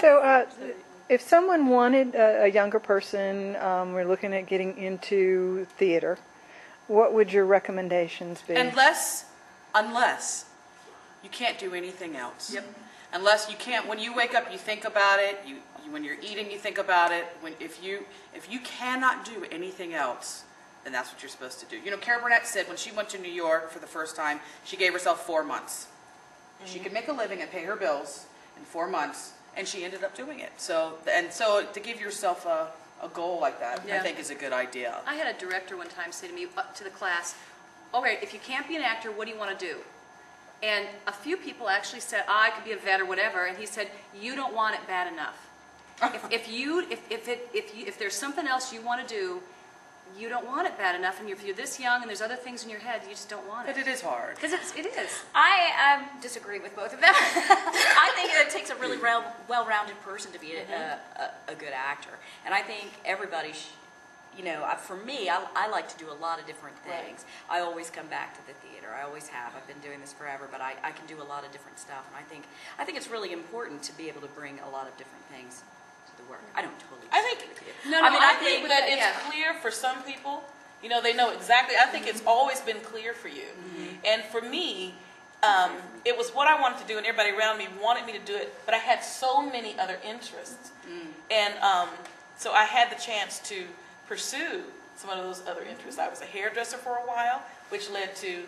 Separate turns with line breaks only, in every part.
So, if someone wanted a younger person, we're looking at getting into theater, what would your recommendations be?
Unless you can't do anything else.
Yep.
Unless you can't, when you wake up, you think about it. When you're eating, you think about it. If you cannot do anything else, then that's what you're supposed to do. You know, Carol Burnett said when she went to New York for the first time, she gave herself 4 months. She could make a living and pay her bills in 4 months, and she ended up doing it. So to give yourself a goal like that, I think is a good idea.
I had a director one time say to me, to the class, all right, if you can't be an actor, what do you want to do? And a few people actually said, I could be a vet or whatever, and he said, you don't want it bad enough. If there's something else you want to do, you don't want it bad enough, and if you're this young and there's other things in your head, you just don't want it.
But it is hard.
Because it is.
I disagree with both of them. I think it takes a really well-rounded person to be a good actor. And I think everybody, for me, I like to do a lot of different things. Right. I always come back to the theater. I always have. I've been doing this forever, but I can do a lot of different stuff. And I think it's really important to be able to bring a lot of different things to the work. I don't totally disagree with you.
No, I think that it's clear for some people. They know exactly. I think it's always been clear for you. And for me, it was what I wanted to do, and everybody around me wanted me to do it, but I had so many other interests. And so I had the chance to pursue some of those other interests. I was a hairdresser for a while, which led to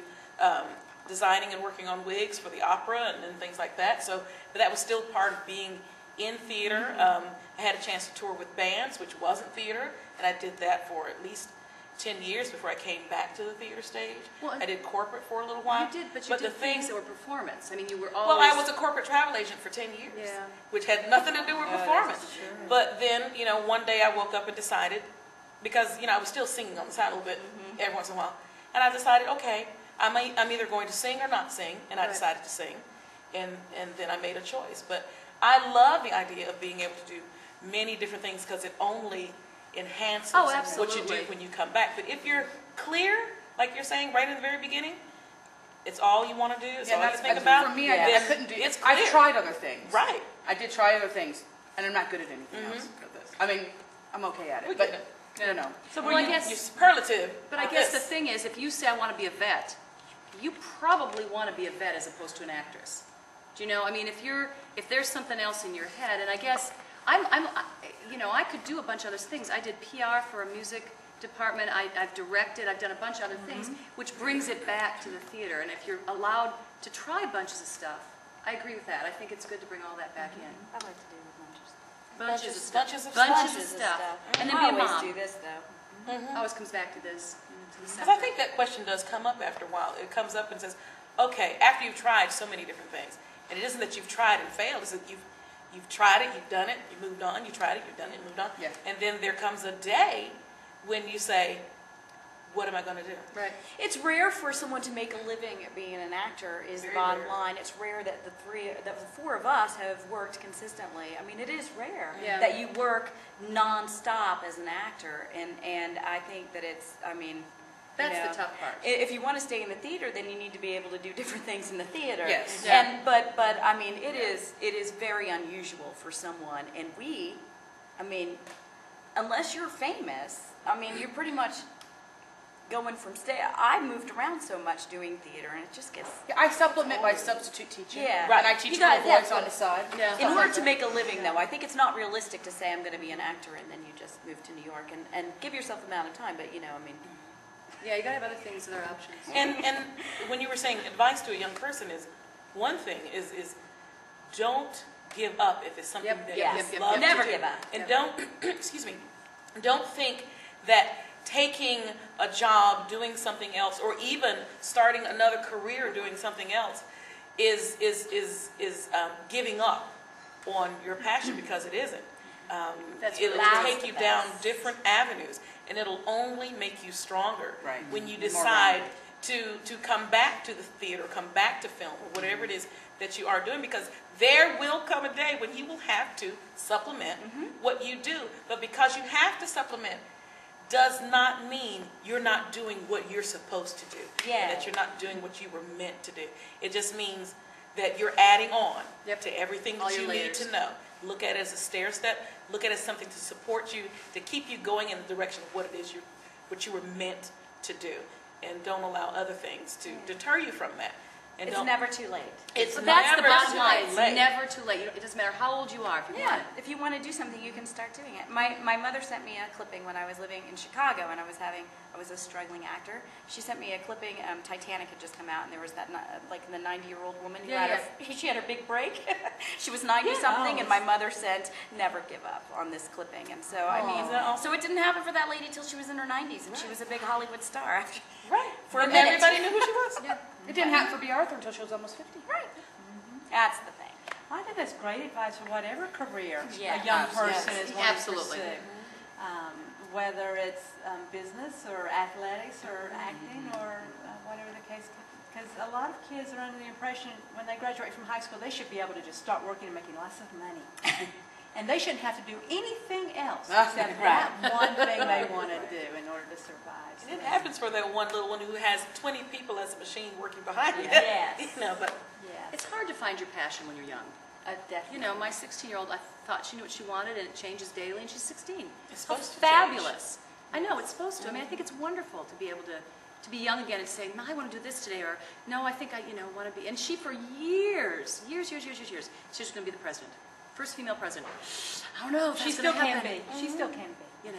designing and working on wigs for the opera and things like that. But that was still part of being in theater. I had a chance to tour with bands, which wasn't theater, and I did that for at least 10 years before I came back to the theater stage. Well, I did corporate for a little while.
You did, but you did things that were performance. I mean, you were always...
Well, I was a corporate travel agent for 10 years, which had nothing to do with performance. But then, one day I woke up and decided, because, I was still singing on the side a little bit every once in a while, and I decided, okay, I'm either going to sing or not sing, and I decided to sing, and then I made a choice. But I love the idea of being able to do many different things because it only enhances what you do when you come back. But if you're clear, like you're saying right in the very beginning, it's all you want to do, it's all you think about.
For me, I couldn't do it. I tried other things.
Right.
I did try other things, and I'm not good at anything else. I mean, I'm okay at it, but no.
So I guess you're superlative.
But I guess the thing is, if you say I want to be a vet, you probably want to be a vet as opposed to an actress. Do you know? I mean, if there's something else in your head, and I guess I could do a bunch of other things. I did PR for a music department. I've directed. I've done a bunch of other things, which brings it back to the theater. And if you're allowed to try bunches of stuff, I agree with that. I think it's good to bring all that back in.
I like to do
bunches of stuff. And then
I
be a mom.
always do this though.
Always comes back to this.
Because I think that question does come up after a while. It comes up and says, okay, after you've tried so many different things, and it isn't that you've tried and failed, it's that you've tried it, you've done it, you moved on, you tried it, you've done it, moved on.
Yeah.
And then there comes a day when you say, what am I going to do?
Right.
It's rare for someone to make a living at being an actor is the bottom line. It's rare that the four of us have worked consistently. I mean, it is rare that you work nonstop as an actor, and I think that
that's the tough part.
If you want to stay in the theater, then you need to be able to do different things in the theater.
Yes.
And but I mean, it is very unusual for someone, and unless you're famous, you're pretty much going from I moved around so much doing theater, and it just gets...
Yeah, I supplement by substitute teaching.
Yeah.
Right. And I teach full voice on the side.
Yeah.
In order to make a living, though, I think it's not realistic to say I'm going to be an actor and then you just move to New York and give yourself the amount of time, but
Yeah, you got to have other things that are options.
And when you were saying advice to a young person is, one thing is don't give up if it's something that you love to
Never
do.
give up.
And don't, don't think that taking a job, doing something else, or even starting another career doing something else is giving up on your passion, because it isn't. It'll take you down different avenues, and it'll only make you stronger when you decide to come back to the theater, come back to film, or whatever it is that you are doing, because there will come a day when you will have to supplement what you do. But because you have to supplement does not mean you're not doing what you're supposed to do, and that you're not doing what you were meant to do. It just means that you're adding on
Yep.
to everything
All
that
your
you need
layers.
to know. Look at it as a stair step. Look at it as something to support you, to keep you going in the direction of what it is what you were meant to do. And don't allow other things to deter you from that. And
It's never too late.
It's
But that's the
never
bottom
too
line. It's
late.
never too late. It doesn't matter how old you are if you want it.
If you want to do something, you can start doing it. My mother sent me a clipping when I was living in Chicago, and I was a struggling actor. She sent me a clipping. Titanic had just come out, and there was that like the 90-year-old woman who she had her big break. She was 90 something, and my mother sent "Never give up" on this clipping. And so so it didn't happen for that lady till she was in her 90s, and she was a big Hollywood star after.
Right.
For a
And
minute.
everybody knew who she was.
Yeah. It didn't happen for B. Arthur until she was almost 50.
Right. That's the thing.
I think that's great advice for whatever career
Yeah.
a young
Absolutely.
person is wanting
Absolutely.
to pursue. Whether it's business or athletics or acting or whatever the case, because a lot of kids are under the impression when they graduate from high school they should be able to just start working and making lots of money. And they shouldn't have to do anything else except that one thing they want to do in order to survive. So
It happens for that one little one who has 20 people as a machine working behind you.
Yes.
You know, but
yes.
It's hard to find your passion when you're young.
Definitely.
You know, my 16-year-old, I thought she knew what she wanted, and it changes daily, and she's 16.
It's supposed to
Fabulous. I know, it's supposed to. I mean, I think it's wonderful to be able to be young again and say, no, I want to do this today, or no, I think I, want to be. And she, for years, she's just going to be the president. First female president. I don't know if
She
that's
still
gonna
can
happen.
be. She still can be.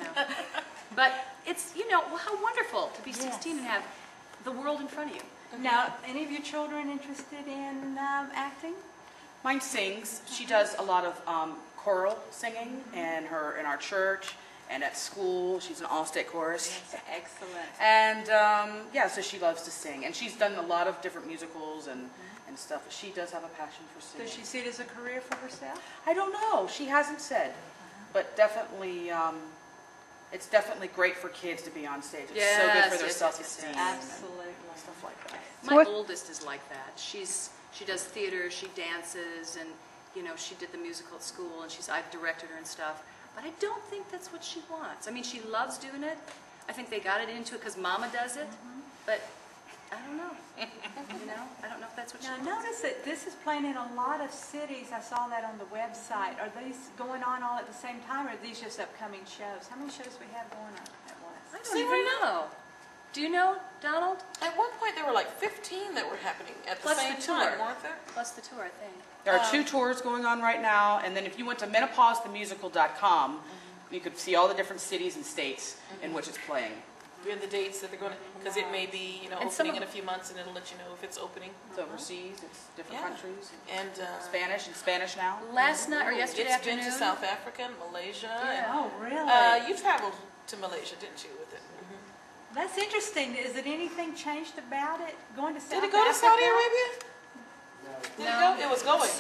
But it's, well, how wonderful to be 16 and have the world in front of you.
Now, any of your children interested in acting?
Mine sings. She does a lot of choral singing in our church and at school. She's an all-state chorus.
Excellent.
And so she loves to sing. And she's done a lot of different musicals and stuff. But she does have a passion for singing.
Does she see it as a career for herself?
I don't know. She hasn't said. But definitely, it's definitely great for kids to be on stage. It's so good for their self-esteem.
Absolutely.
And stuff like that.
My oldest is like that. She does theater, she dances, and she did the musical at school, and I've directed her and stuff. But I don't think that's what she wants. I mean, she loves doing it. I think they got it into it because Mama does it. But I don't know. I don't know if that's what she
Now,
wants.
notice that this is playing in a lot of cities. I saw that on the website. Are these going on all at the same time, or are these just upcoming shows? How many shows we have going on at once?
I don't even know. Do you know, Donald?
at one point there were like 15 that were happening at the
Plus
same
the
time,
tour.
weren't there?
Plus the tour, I think.
There are 2 tours going on right now, and then if you went to menopausethemusical.com, you could see all the different cities and states in which it's playing.
We have the dates that they're going to, because it may be,
And some
opening
of-
in a few months, and it'll let you know if it's opening.
It's overseas, it's different
Yeah.
countries.
And
Spanish now.
Last night or yesterday
it's been
afternoon.
to South Africa and Malaysia.
Oh, really?
And, you traveled to Malaysia, didn't you, with it?
That's interesting. Is it anything changed about it? Going to South
Did it go to
Africa?
Saudi Arabia? Did it go? It was going.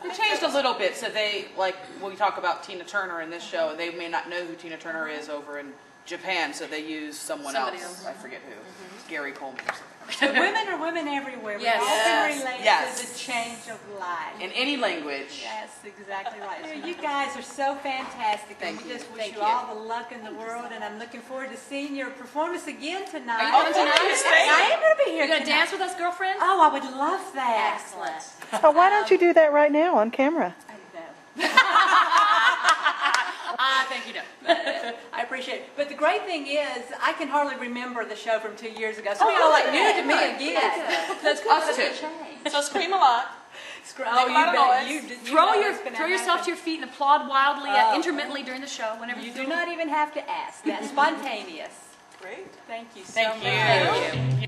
They changed a little bit, so when we talk about Tina Turner in this show, they may not know who Tina Turner is over in Japan, so they use
Somebody
else.
else.
I forget who. Gary Coleman or something.
But women are women everywhere.
Yes.
We all can relate
Yes.
to the change of life.
In any language.
That's exactly right. So you guys are so fantastic, and
Thank
we
you.
just wish
Thank
you
you.
all the luck in the world. And I'm looking forward to seeing your performance again tonight.
Are you coming tonight?
I am going to be here.
You gonna
tonight.
dance with us, girlfriend?
Oh, I would love that.
Excellent.
So why don't you do that right now on camera?
I know.
Thank you, no.
I appreciate it. But the great thing is, I can hardly remember the show from 2 years ago. So you're like new to me again. So it's
Us
good.
too.
So scream a lot.
Oh, you
Make a lot of
bet.
noise.
You
Throw
know it's gonna
yourself
happen.
to your feet and applaud wildly,
Oh.
intermittently during the show, whenever
You
you
do
feel.
not even have to ask. That's spontaneous.
Great.
Thank you so
Thank
much.
you.
Thank you.